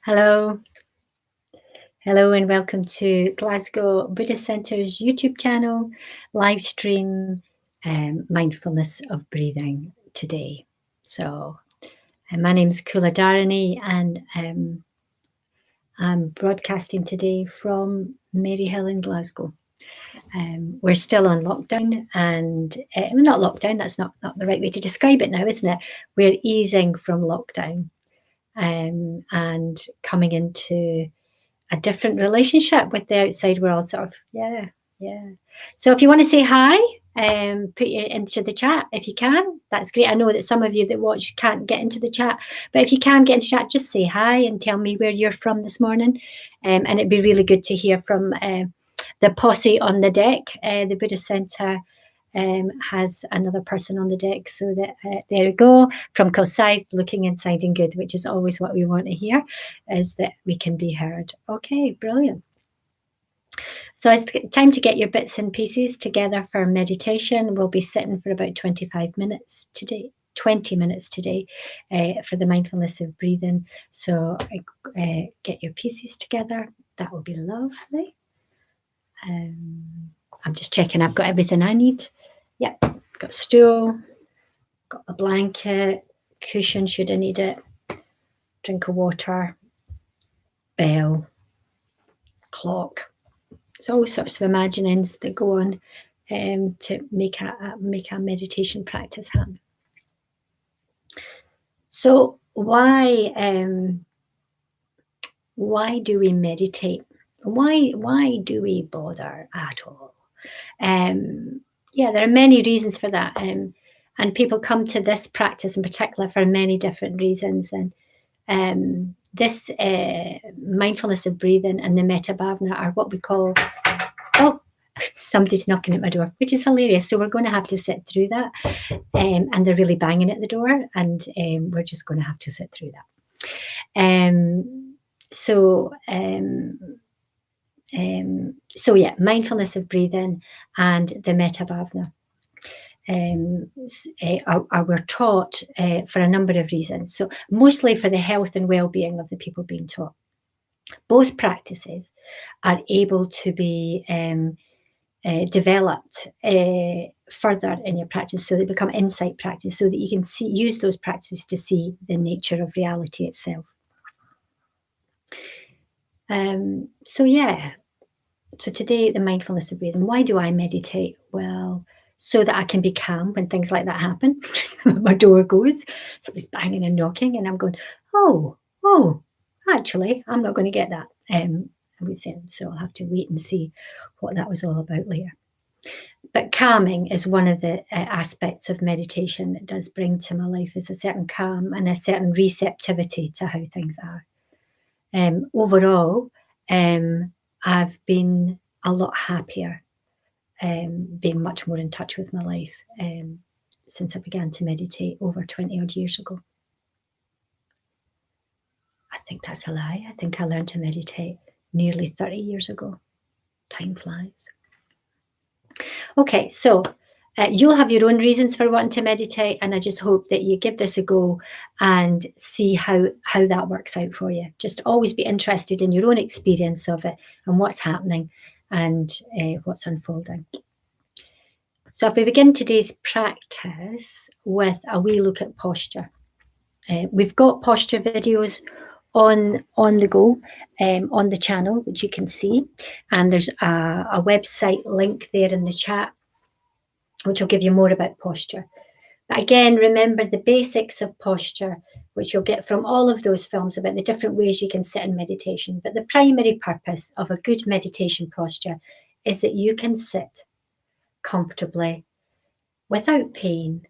Hello. Hello and welcome to Glasgow Buddhist Centre's YouTube channel, live stream, mindfulness of breathing today. So my name's Kula Dharani and I'm broadcasting today from Maryhill in Glasgow. We're still on lockdown and not lockdown, that's not the right way to describe it now, isn't it? We're easing from lockdown and coming into a different relationship with the outside world, sort of. Yeah, yeah. So if you want to say hi, put it into the chat if you can. That's great. I know that some of you that watch can't get into the chat, but if you can get into chat, just say hi and tell me where you're from this morning. And it'd be really good to hear from the posse on the deck. The Buddhist Centre has another person on the deck. So that there we go, from Kilsyth, looking and sounding good, which is always what we want to hear, is that we can be heard. Okay, brilliant. So it's time to get your bits and pieces together for meditation. We'll be sitting for about 25 minutes today. 20 minutes today for the mindfulness of breathing. So get your pieces together. That will be lovely. I'm just checking I've got everything I need. Yep, got a stool, got a blanket, cushion should I need it, drink of water, bell, clock. So all sorts of imaginings that go on to make a meditation practice happen. So why do we meditate? Why do we bother at all? Yeah, there are many reasons for that. And people come to this practice in particular for many different reasons. And this mindfulness of breathing and the metta bhavana are what we call, oh, somebody's knocking at my door, which is hilarious. So we're going to have to sit through that. And they're really banging at the door, and we're just going to have to sit through that. So yeah, mindfulness of breathing and the metta bhavana we're taught for a number of reasons. So mostly for the health and well-being of the people being taught. Both practices are able to be developed further in your practice, so they become insight practice, so that you can use those practices to see the nature of reality itself. So today, the mindfulness of breathing. Why do I meditate? Well, so that I can be calm when things like that happen. My door goes, somebody's banging and knocking, and I'm going, oh, actually, I'm not going to get that. I was saying, so I'll have to wait and see what that was all about later. But calming is one of the aspects of meditation that does bring to my life, is a certain calm and a certain receptivity to how things are. Overall, I've been a lot happier, being much more in touch with my life since I began to meditate over 20 odd years ago. I think that's a lie. I think I learned to meditate nearly 30 years ago. Time flies. Okay, so you'll have your own reasons for wanting to meditate, and I just hope that you give this a go and see how that works out for you. Just always be interested in your own experience of it and what's happening and what's unfolding. So if we begin today's practice with a wee look at posture. We've got posture videos on the go on the channel, which you can see, and there's a website link there in the chat which will give you more about posture. But again, remember the basics of posture, which you'll get from all of those films about the different ways you can sit in meditation. But the primary purpose of a good meditation posture is that you can sit comfortably without pain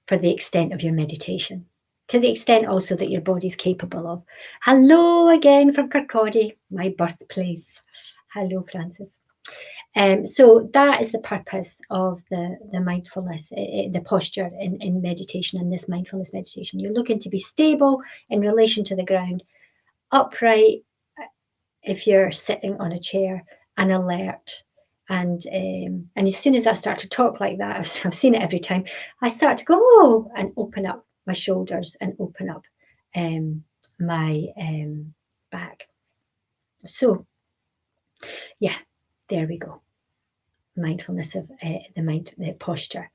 for the extent of your meditation, to the extent also that your body's capable of. Hello again from Kirkcaldy, my birthplace. Hello, Francis. So that is the purpose of the mindfulness, the posture in meditation, in this mindfulness meditation. You're looking to be stable in relation to the ground, upright if you're sitting on a chair, and alert. And as soon as I start to talk like that, I've seen it every time, I start to go, and open up my shoulders and open up my back. So, yeah, there we go. Mindfulness of the mind, the posture.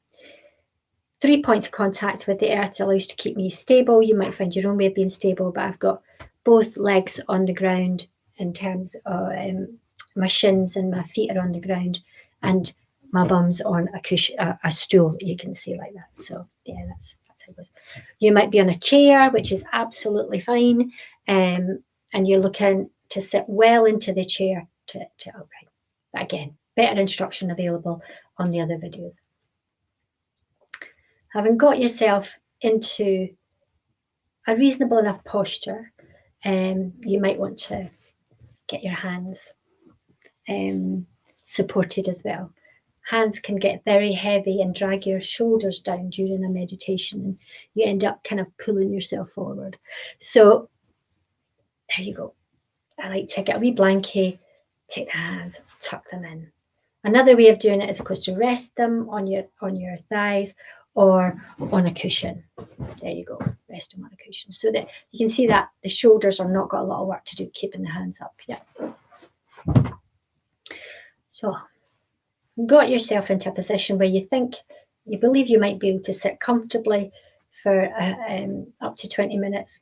3 points of contact with the earth allows to keep me stable. You might find your own way of being stable, but I've got both legs on the ground in terms of my shins, and my feet are on the ground, and my bum's on a cushion, a stool. You can see like that. So yeah, that's how it goes. You might be on a chair, which is absolutely fine, and you're looking to sit well into the chair to upright. But again, better instruction available on the other videos. Having got yourself into a reasonable enough posture, you might want to get your hands supported as well. Hands can get very heavy and drag your shoulders down during a meditation, and you end up kind of pulling yourself forward. So there you go. I like to get a wee blankie, take the hands, tuck them in. Another way of doing it is, of course, to rest them on your thighs or on a cushion. There you go, rest them on a cushion. So that you can see that the shoulders are not got a lot of work to do, keeping the hands up. Yeah. So got yourself into a position where you believe you might be able to sit comfortably for up to 20 minutes.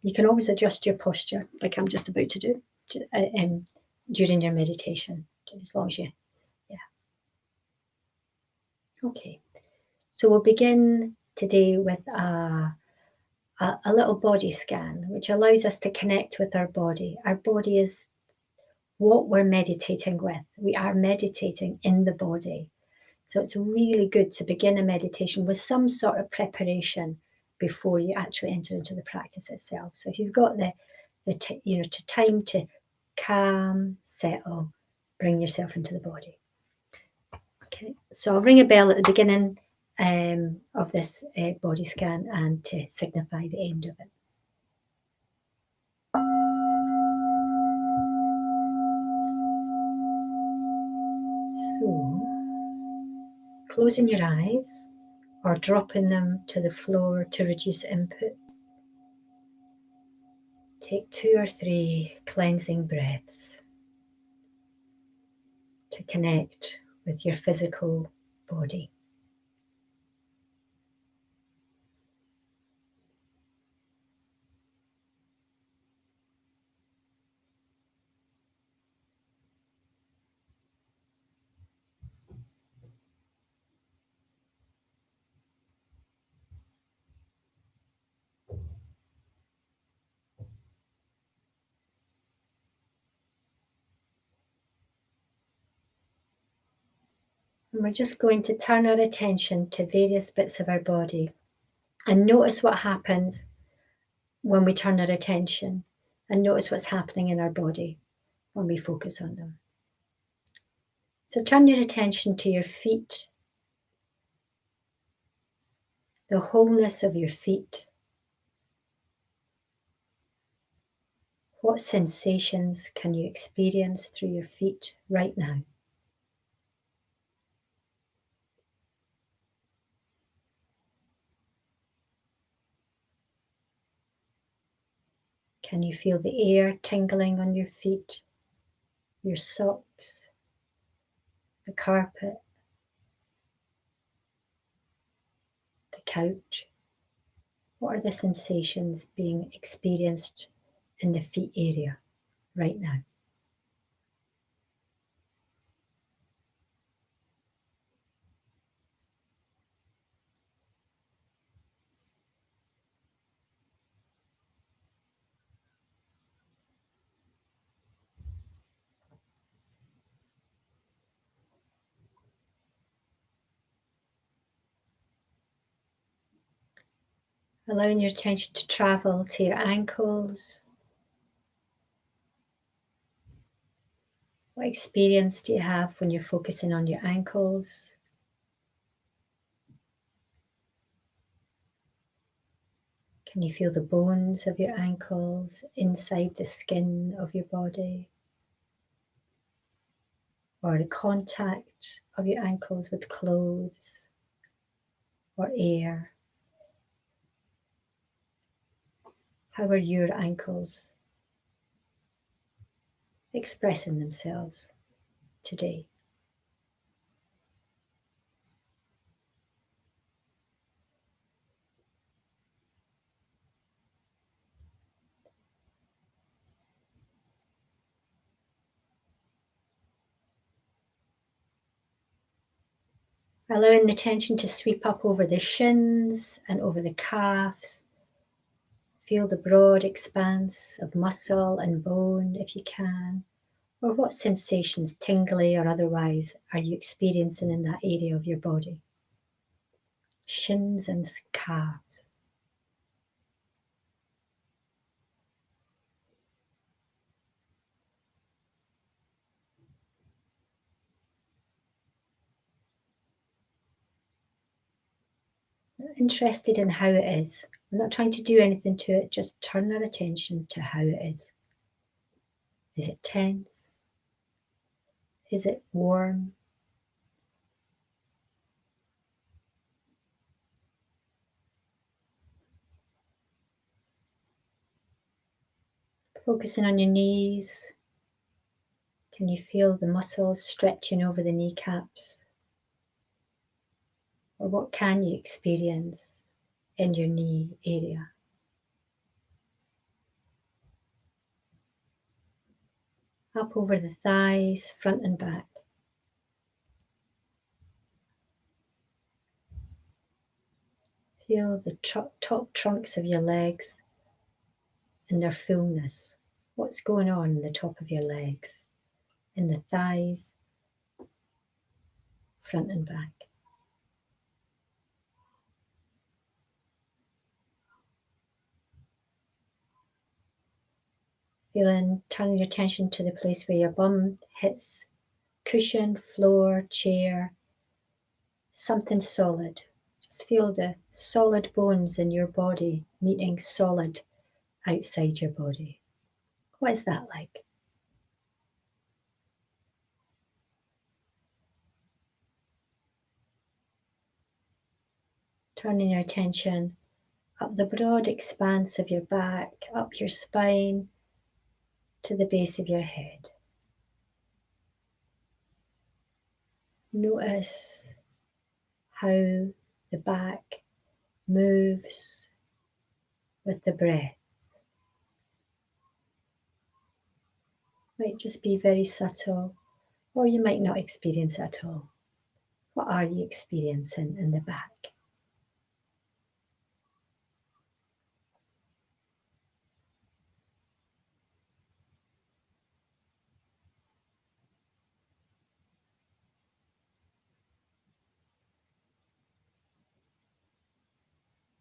You can always adjust your posture, like I'm just about to do, during your meditation, as long as you, yeah. Okay. So we'll begin today with a little body scan, which allows us to connect with our body. Our body is what we're meditating with. We are meditating in the body. So it's really good to begin a meditation with some sort of preparation before you actually enter into the practice itself. So if you've got the time to calm, settle, bring yourself into the body. Okay, so I'll ring a bell at the beginning of this body scan, and to signify the end of it. So, closing your eyes or dropping them to the floor to reduce input. Take 2 or 3 cleansing breaths to connect with your physical body. And we're just going to turn our attention to various bits of our body and notice what happens when we turn our attention, and notice what's happening in our body when we focus on them. So turn your attention to your feet, the wholeness of your feet. What sensations can you experience through your feet right now? Can you feel the air tingling on your feet, your socks, the carpet, the couch? What are the sensations being experienced in the feet area right now? Allowing your attention to travel to your ankles. What experience do you have when you're focusing on your ankles? Can you feel the bones of your ankles inside the skin of your body? Or the contact of your ankles with clothes or air? How are your ankles expressing themselves today. Allowing the tension to sweep up over the shins and over the calves. Feel the broad expanse of muscle and bone if you can. Or what sensations, tingly or otherwise, are you experiencing in that area of your body? Shins and calves. Interested in how it is. We're not trying to do anything to it, just turn our attention to how it is. Is it tense? Is it warm? Focusing on your knees. Can you feel the muscles stretching over the kneecaps? Or what can you experience in your knee area? Up over the thighs, front and back. Feel the top trunks of your legs in their fullness. What's going on in the top of your legs, in the thighs, front and back. Turning your attention to the place where your bum hits cushion, floor, chair, something solid. Just feel the solid bones in your body meeting solid outside your body. What is that like? Turning your attention up the broad expanse of your back, up your spine, to the base of your head. Notice how the back moves with the breath. Might just be very subtle, or you might not experience it at all. What are you experiencing in the back?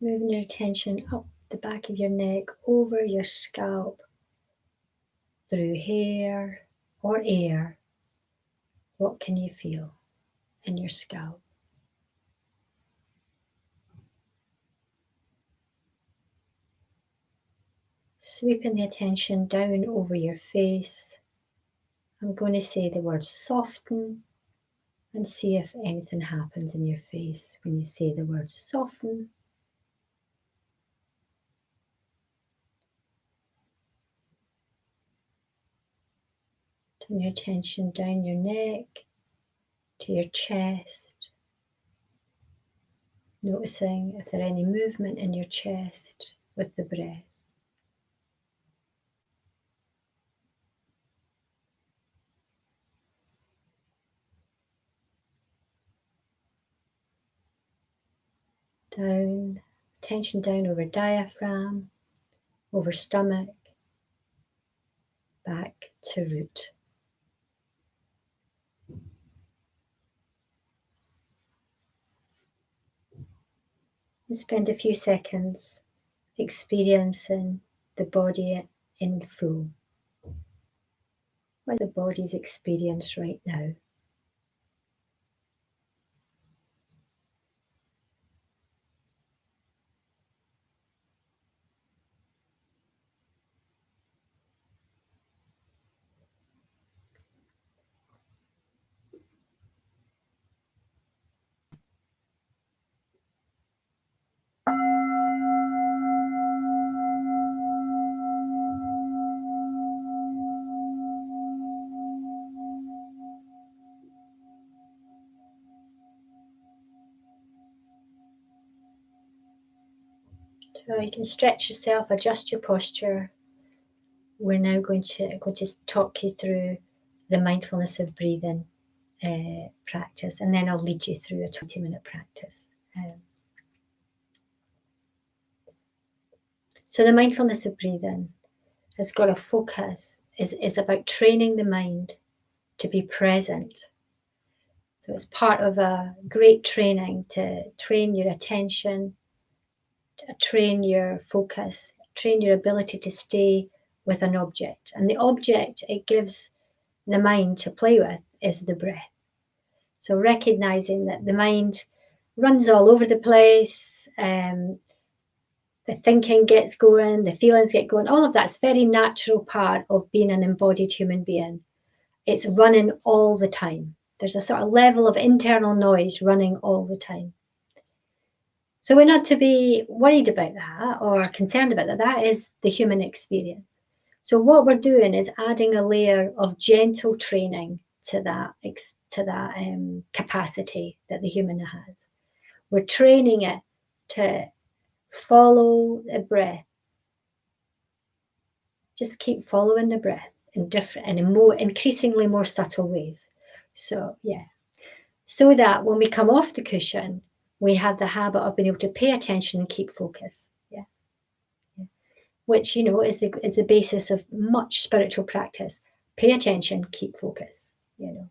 Moving your attention up the back of your neck, over your scalp, through hair or air. What can you feel in your scalp? Sweeping the attention down over your face. I'm going to say the word soften and see if anything happens in your face when you say the word soften. Turn your attention down your neck to your chest, noticing if there any movement in your chest with the breath. Down, attention down over diaphragm, over stomach, back to root. And spend a few seconds experiencing the body in full. What is the body's experience right now? So you can stretch yourself, adjust your posture. We're now going to talk you through the mindfulness of breathing practice, and then I'll lead you through a 20-minute practice. So the mindfulness of breathing has got a focus, is about training the mind to be present. So it's part of a great training to train your attention, to train your focus, train your ability to stay with an object. And the object it gives the mind to play with is the breath. So recognizing that the mind runs all over the place, the thinking gets going, the feelings get going, all of that's very natural part of being an embodied human being. It's running all the time. There's a sort of level of internal noise running all the time. So we're not to be worried about that or concerned about that. That is the human experience. So what we're doing is adding a layer of gentle training to that capacity that the human has. We're training it to follow the breath. Just keep following the breath in different and in more increasingly more subtle ways. So yeah. So that when we come off the cushion, we have the habit of being able to pay attention and keep focus. Yeah. Which, you know, is the basis of much spiritual practice. Pay attention, keep focus, you know.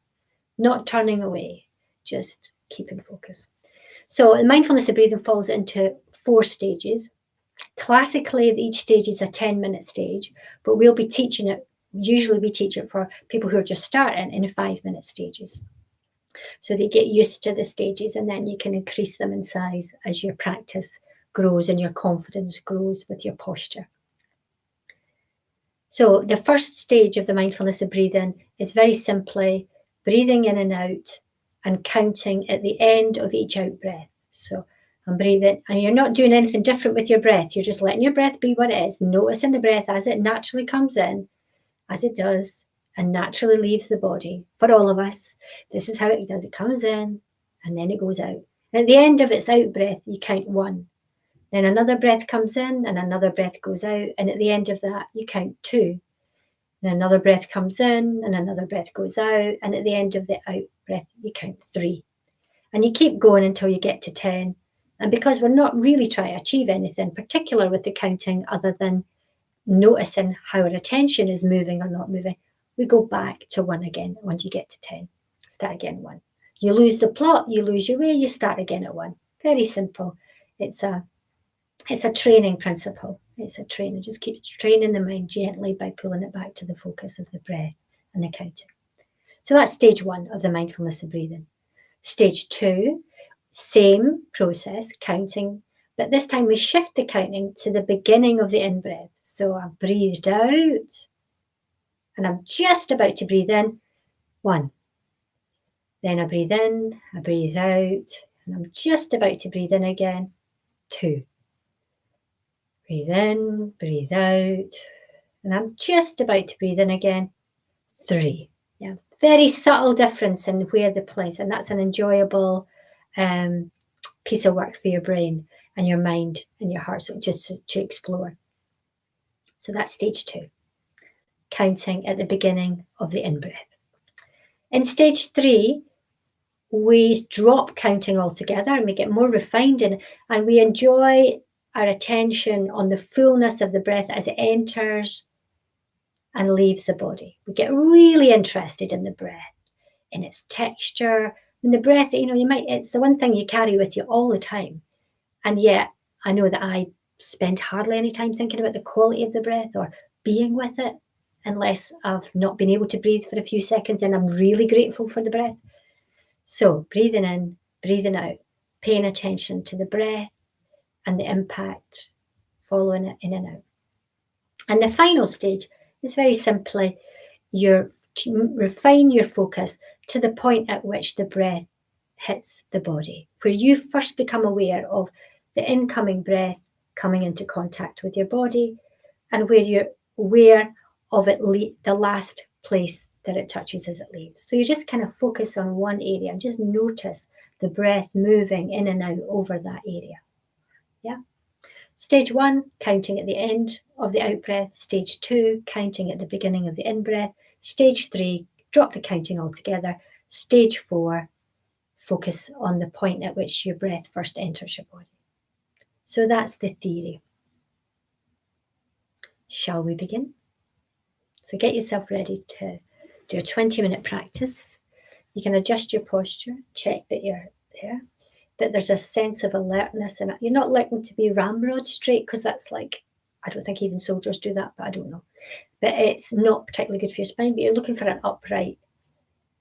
Not turning away, just keeping focus. So the mindfulness of breathing falls into 4 stages. Classically, each stage is a 10-minute stage, but we'll be teaching it, usually we teach it for people who are just starting in 5-minute stages. So they get used to the stages, and then you can increase them in size as your practice grows and your confidence grows with your posture. So the first stage of the mindfulness of breathing is very simply breathing in and out and counting at the end of each out breath. So I'm breathing, and you're not doing anything different with your breath. You're just letting your breath be what it is, noticing the breath as it naturally comes in, as it does, and naturally leaves the body. For all of us, this is how it does. It comes in, and then it goes out. And at the end of its out breath, you count 1. Then another breath comes in, and another breath goes out. And at the end of that, you count 2. Then another breath comes in, and another breath goes out. And at the end of the out breath, you count 3. And you keep going until you get to 10. And because we're not really trying to achieve anything particular with the counting other than noticing how our attention is moving or not moving, we go back to 1 again once you get to 10. Start again 1. You lose the plot, you lose your way, you start again at 1. Very simple. It's a training principle. It's a training. It just keeps training the mind gently by pulling it back to the focus of the breath and the counting. So that's stage 1 of the mindfulness of breathing. Stage 2, same process, counting, but this time we shift the counting to the beginning of the in-breath. So I've breathed out, and I'm just about to breathe in, 1. Then I breathe in, I breathe out, and I'm just about to breathe in again, 2. Breathe in, breathe out, and I'm just about to breathe in again, 3. Yeah, very subtle difference in where the place, and that's an enjoyable piece of work for your brain and your mind and your heart, so just to explore. So that's stage 2, counting at the beginning of the in-breath. In stage 3, we drop counting altogether and we get more refined and we enjoy our attention on the fullness of the breath as it enters and leaves the body. We get really interested in the breath, in its texture. And the breath, you know, it's the one thing you carry with you all the time. And yet I know that I spend hardly any time thinking about the quality of the breath or being with it, unless I've not been able to breathe for a few seconds, and I'm really grateful for the breath. So breathing in, breathing out, paying attention to the breath and the impact, following it in and out. And the final stage is very simply refine your focus to the point at which the breath hits the body, where you first become aware of the incoming breath coming into contact with your body, and where you're aware of it, the last place that it touches as it leaves. So you just kind of focus on one area and just notice the breath moving in and out over that area. Yeah. Stage 1, counting at the end of the out-breath. Stage 2, counting at the beginning of the in-breath. Stage 3, drop the counting altogether. Stage 4, focus on the point at which your breath first enters your body. So that's the theory. Shall we begin? So get yourself ready to do a 20-minute practice. You can adjust your posture, check that you're there, that there's a sense of alertness, and you're not looking to be ramrod straight, because that's like, I don't think even soldiers do that, but I don't know. But it's not particularly good for your spine, but you're looking for an upright,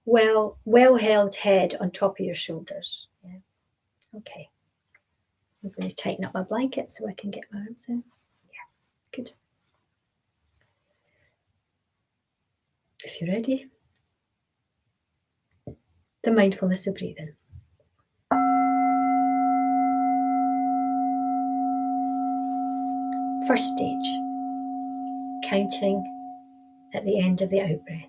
well-held head on top of your shoulders. Yeah. Okay. I'm going to tighten up my blanket so I can get my arms in. Yeah, good. If you're ready, the mindfulness of breathing. First stage, counting at the end of the out-breath.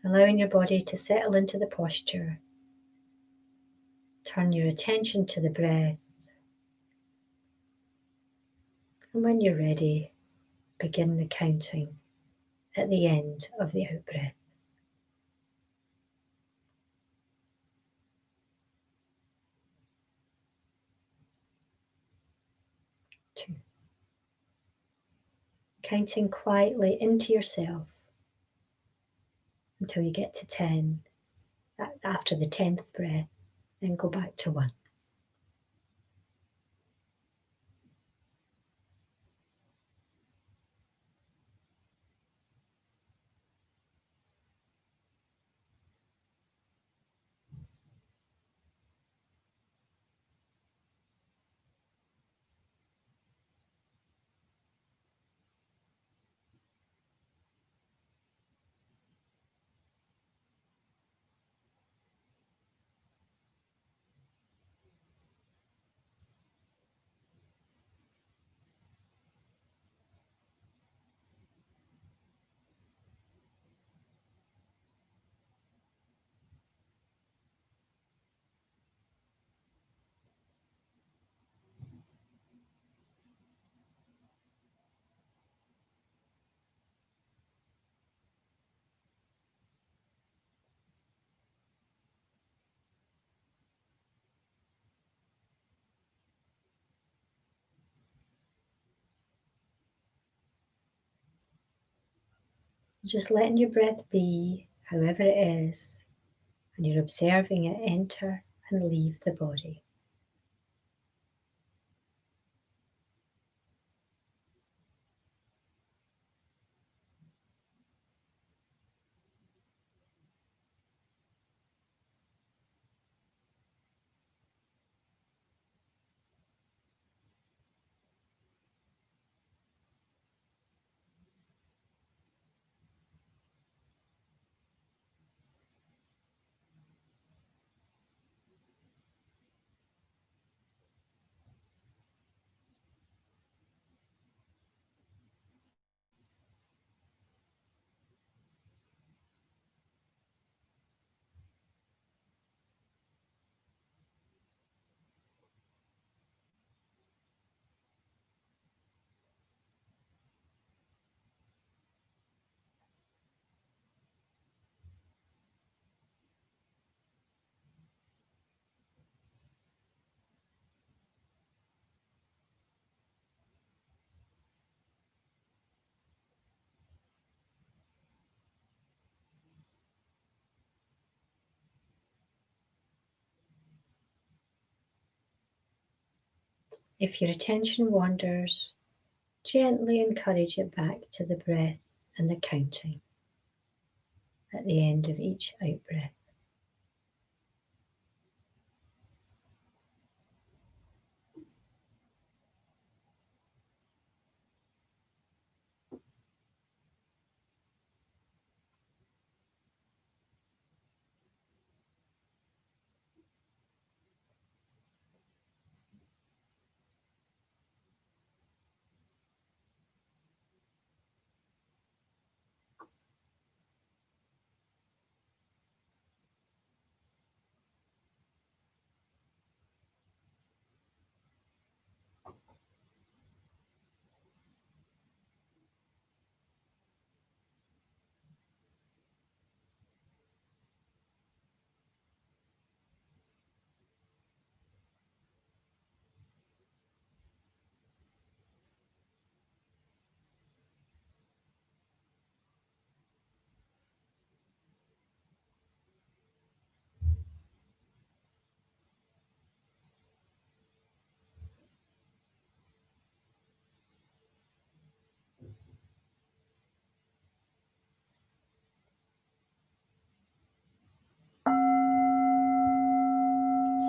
Allowing your body to settle into the posture. Turn your attention to the breath. And when you're ready, begin the counting at the end of the out-breath. 2. Counting quietly into yourself until you get to 10. After the 10th breath, then go back to 1. Just letting your breath be however it is, and you're observing it enter and leave the body. If your attention wanders, gently encourage it back to the breath and the counting at the end of each out-breath.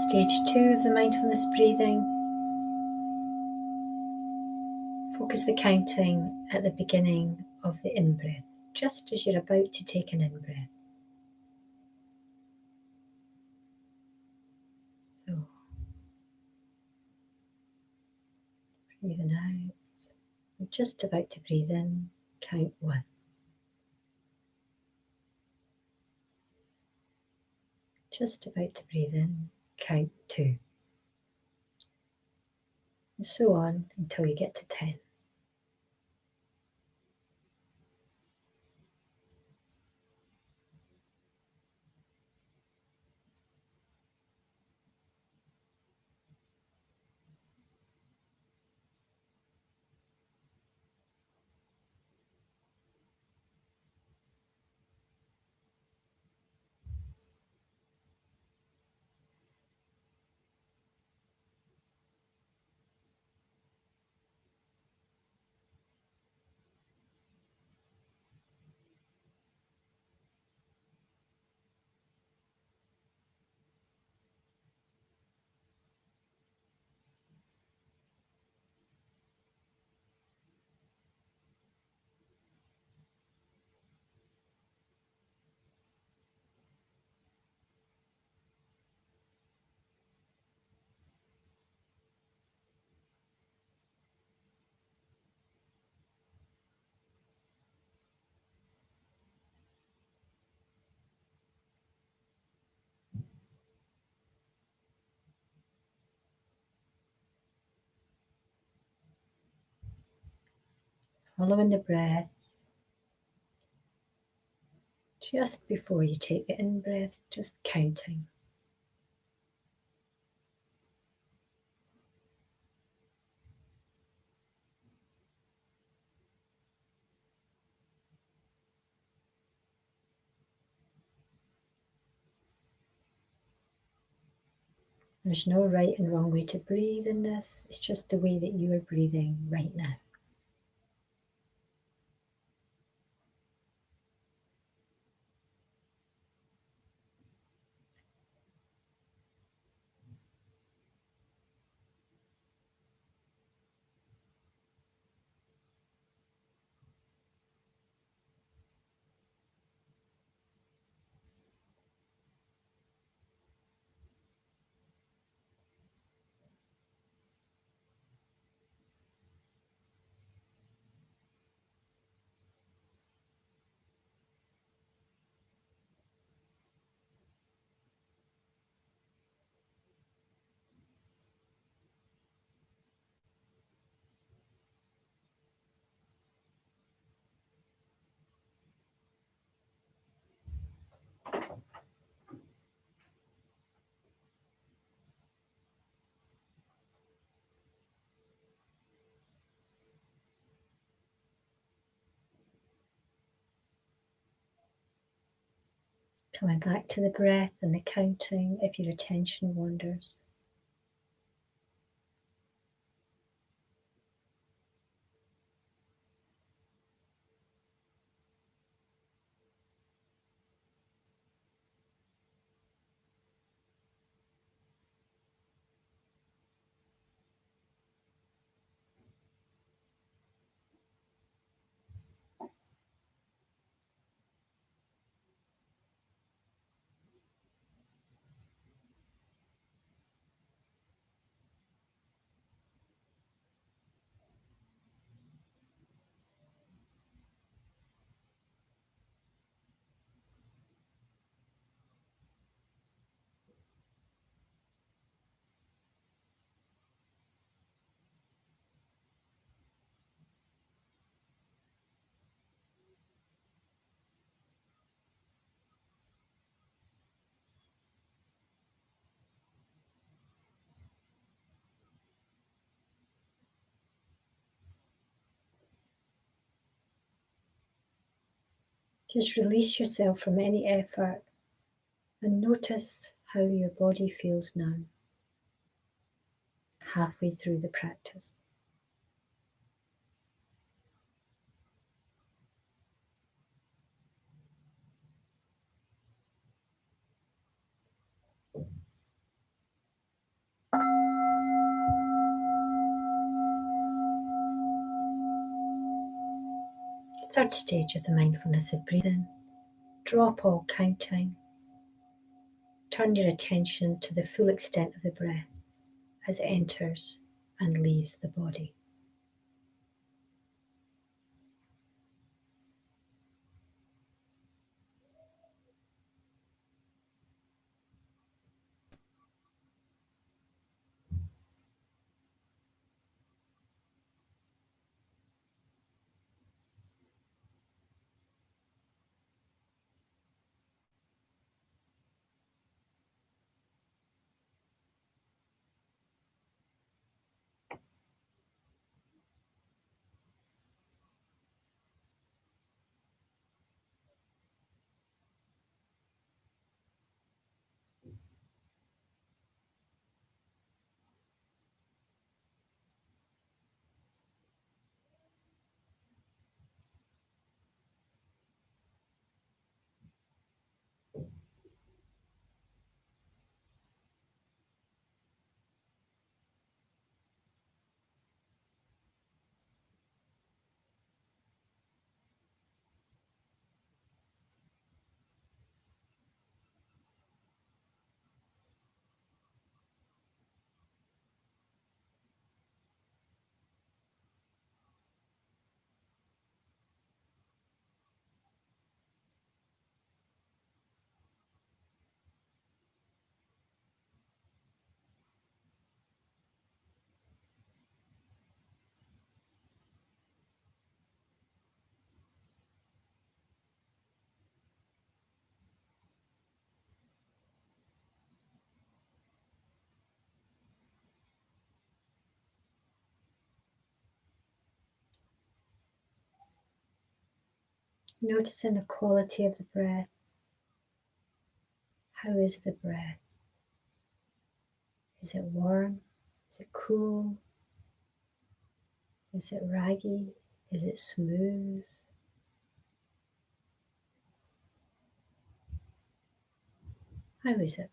Stage 2 of the mindfulness breathing. Focus the counting at the beginning of the in-breath, just as you're about to take an in-breath. So, breathing out. I'm just about to breathe in. Count 1. Just about to breathe in. Count 2. And so on until you get to 10. Following the breath. Just before you take the in-breath, just counting. There's no right and wrong way to breathe in this. It's just the way that you are breathing right now. Coming back to the breath and the counting if your attention wanders. Just release yourself from any effort and notice how your body feels now, halfway through the practice. Third stage of the mindfulness of breathing. Drop all counting. Turn your attention to the full extent of the breath as it enters and leaves the body. Noticing the quality of the breath. How is the breath? Is it warm? Is it cool? Is it raggy? Is it smooth? How is it?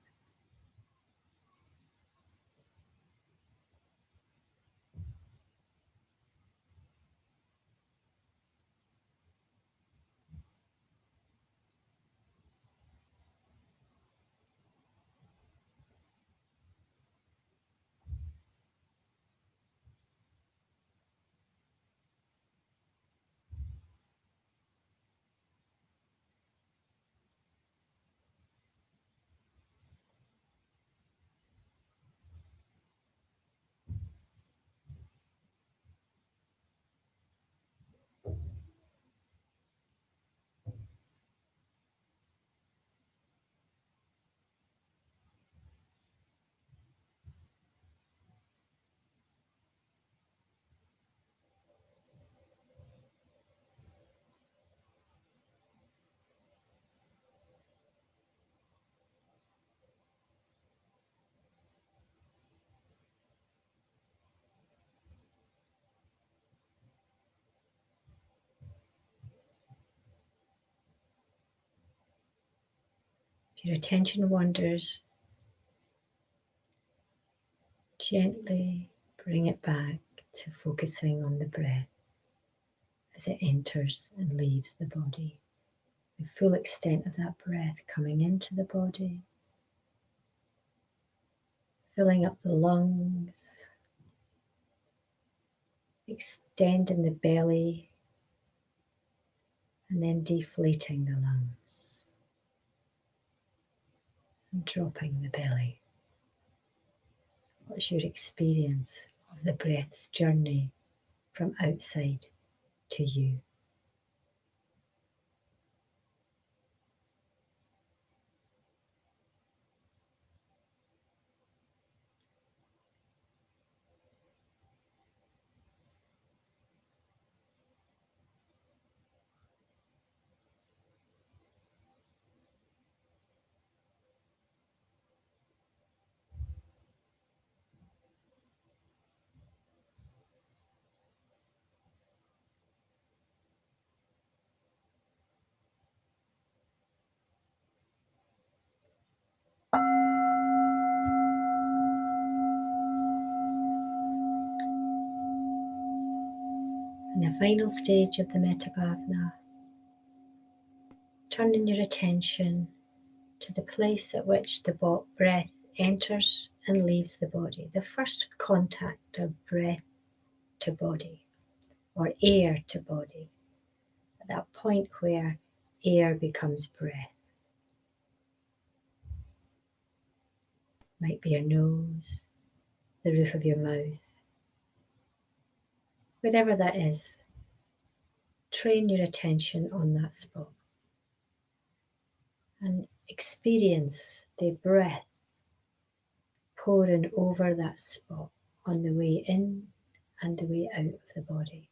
If your attention wanders, gently bring it back to focusing on the breath as it enters and leaves the body. The full extent of that breath coming into the body, filling up the lungs, extending the belly, and then deflating the lungs and dropping the belly. What's your experience of the breath's journey from outside to you? the final stage of the metta bhavana, turning your attention to the place at which the breath enters and leaves the body, the first contact of breath to body or air to body, at that point where air becomes breath. Might be your nose, the roof of your mouth, wherever that is. Train your attention on that spot and experience the breath pouring over that spot on the way in and the way out of the body.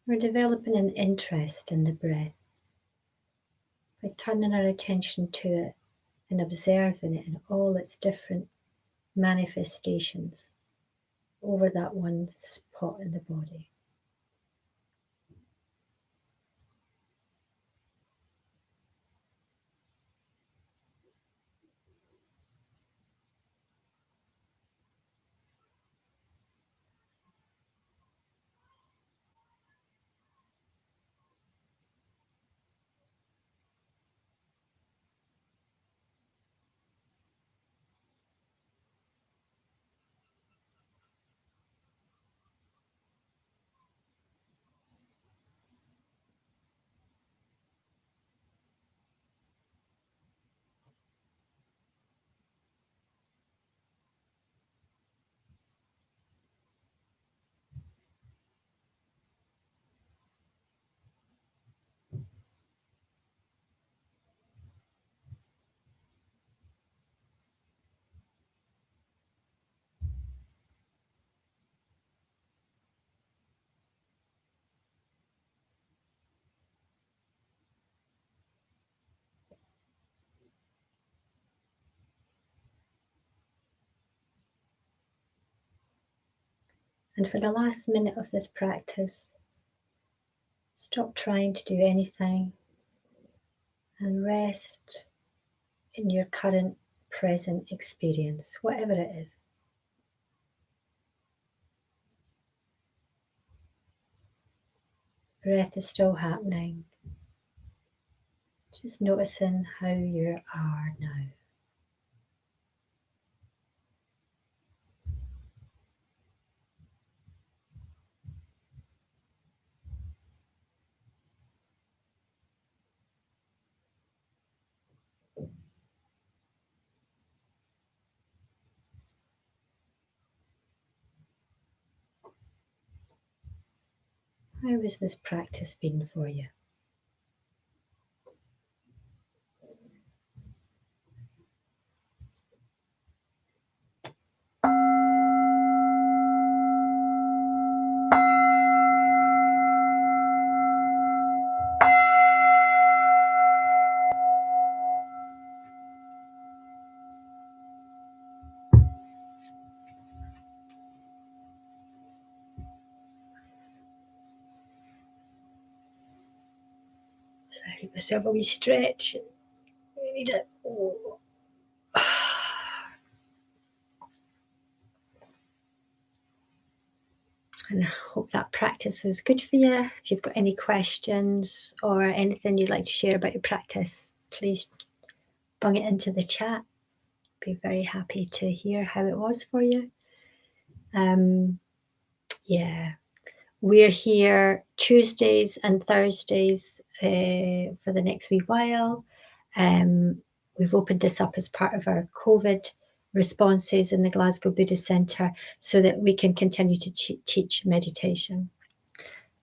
We're developing an interest in the breath by turning our attention to it and observing it in all its different manifestations over that one spot in the body. And for the last minute of this practice, stop trying to do anything and rest in your current present experience, whatever it is. Breath is still happening. Just noticing how you are now. How has this practice been for you? Give myself a wee stretch. I need it. Oh. And I hope that practice was good for you. If you've got any questions or anything you'd like to share about your practice, please bung it into the chat. Be very happy to hear how it was for you. Yeah, we're here Tuesdays and Thursdays for the next wee while. We've opened this up as part of our COVID responses in the Glasgow Buddhist Centre so that we can continue to teach meditation.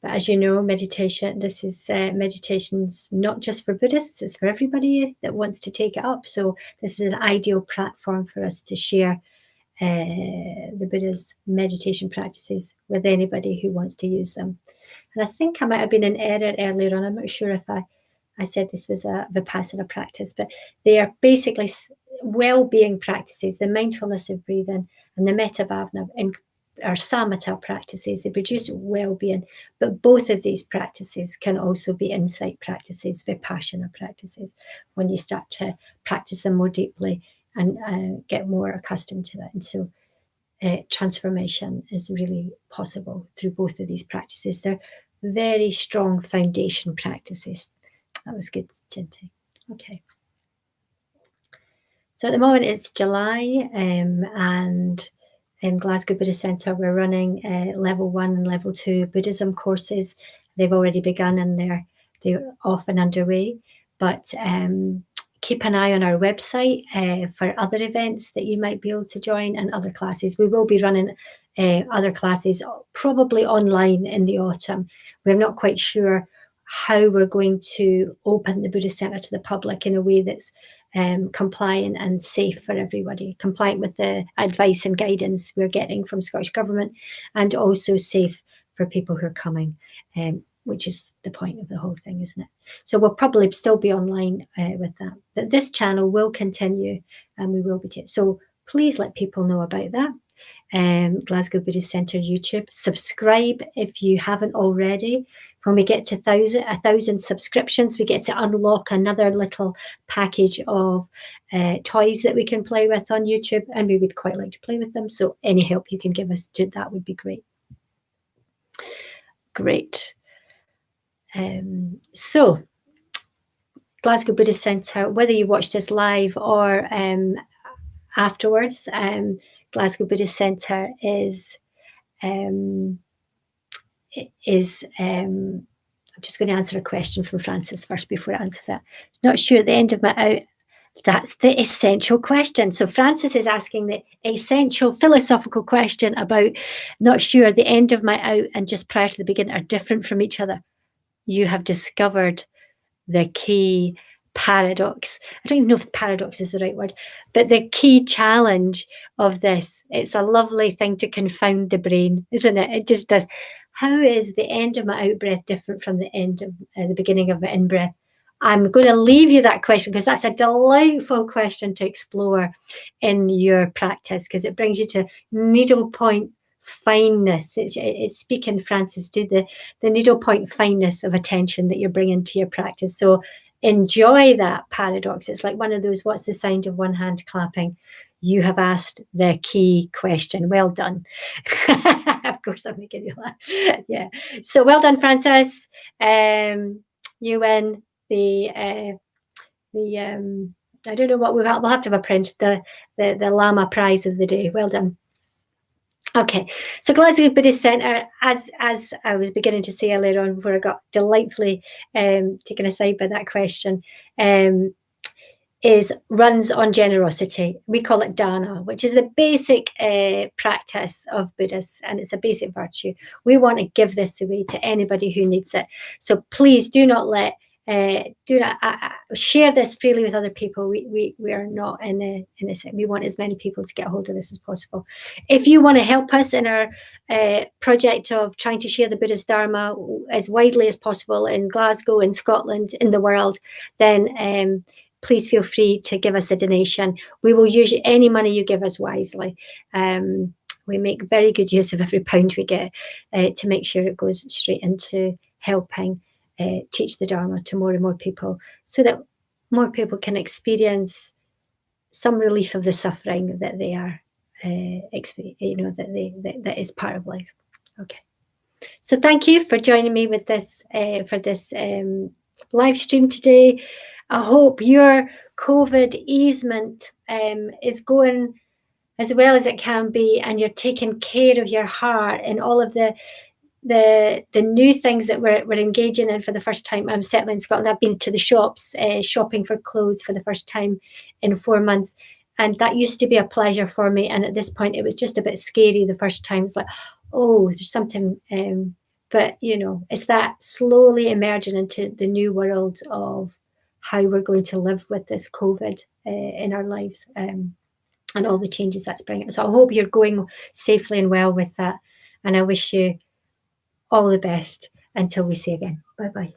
But as you know, meditation's not just for Buddhists, it's for everybody that wants to take it up. So this is an ideal platform for us to share the Buddha's meditation practices with anybody who wants to use them. And I think I might have been in error earlier on. I'm not sure if I said this was a Vipassana practice, but they are basically well-being practices. The mindfulness of breathing and the metta bhavana are samatha practices. They produce well-being, but both of these practices can also be insight practices, Vipassana practices, when you start to practice them more deeply and get more accustomed to that. And so transformation is really possible through both of these practices. They're very strong foundation practices. That was good, Jinty. Okay. So at the moment it's July, and in Glasgow Buddhist Centre we're running level 1 and level 2 Buddhism courses. They've already begun and they're off and underway. But keep an eye on our website for other events that you might be able to join and other classes. We will be running other classes probably online in the autumn. We're not quite sure how we're going to open the Buddhist Centre to the public in a way that's compliant and safe for everybody, compliant with the advice and guidance we're getting from Scottish Government, and also safe for people who are coming, which is the point of the whole thing, isn't it? So we'll probably still be online with that. But this channel will continue and we will be so please let people know about that. Glasgow Buddhist Centre YouTube. Subscribe if you haven't already. When we get to 1,000 subscriptions, we get to unlock another little package of toys that we can play with on YouTube, and we would quite like to play with them. So any help you can give us to that would be great. Great. So Glasgow Buddhist Centre, whether you watched us live or afterwards, Glasgow Buddhist Centre is I'm just going to answer a question from Francis first before I answer that. Not sure at the end of my out. That's the essential question. So Francis is asking the essential philosophical question about not sure the end of my out and just prior to the beginning are different from each other. You have discovered the key paradox. I don't even know if paradox is the right word, but the key challenge of this. It's a lovely thing to confound the brain, isn't it? It just does. How is the end of my out breath different from the end of the beginning of my in breath? I'm going to leave you that question because that's a delightful question to explore in your practice, because it brings you to needlepoint fineness. It's speaking, Francis, to the needlepoint fineness of attention that you're bringing to your practice. So enjoy that paradox. It's like one of those, what's the sound of one hand clapping? You have asked the key question. Well done. Of course, I'm making you laugh. Yeah. So well done, Francis. You win the I don't know what we'll have to have a print, the Lama prize of the day. Well done. Okay, so Glasgow Buddhist Centre, as I was beginning to say earlier on, before I got delightfully taken aside by that question, runs on generosity. We call it dana, which is the basic practice of Buddhists, and it's a basic virtue. We want to give this away to anybody who needs it. So please do not share this freely with other people. We are not in this. We want as many people to get a hold of this as possible. If you want to help us in our project of trying to share the Buddhist Dharma as widely as possible in Glasgow, in Scotland, in the world, then please feel free to give us a donation. We will use any money you give us wisely. We make very good use of every pound we get to make sure it goes straight into helping teach the Dharma to more and more people, so that more people can experience some relief of the suffering that they are, that is part of life. Okay. So thank you for joining me with this for this live stream today. I hope your COVID easement is going as well as it can be, and you're taking care of your heart and all of the new things that we're engaging in for the first time. I'm settling in Scotland. I've been to the shops shopping for clothes for the first time in 4 months, and that used to be a pleasure for me, and at this point it was just a bit scary the first time. It's like, oh, there's something, but it's that slowly emerging into the new world of how we're going to live with this COVID in our lives, and all the changes that's bringing. So I hope you're going safely and well with that, and I wish you all the best until we see again. Bye-bye.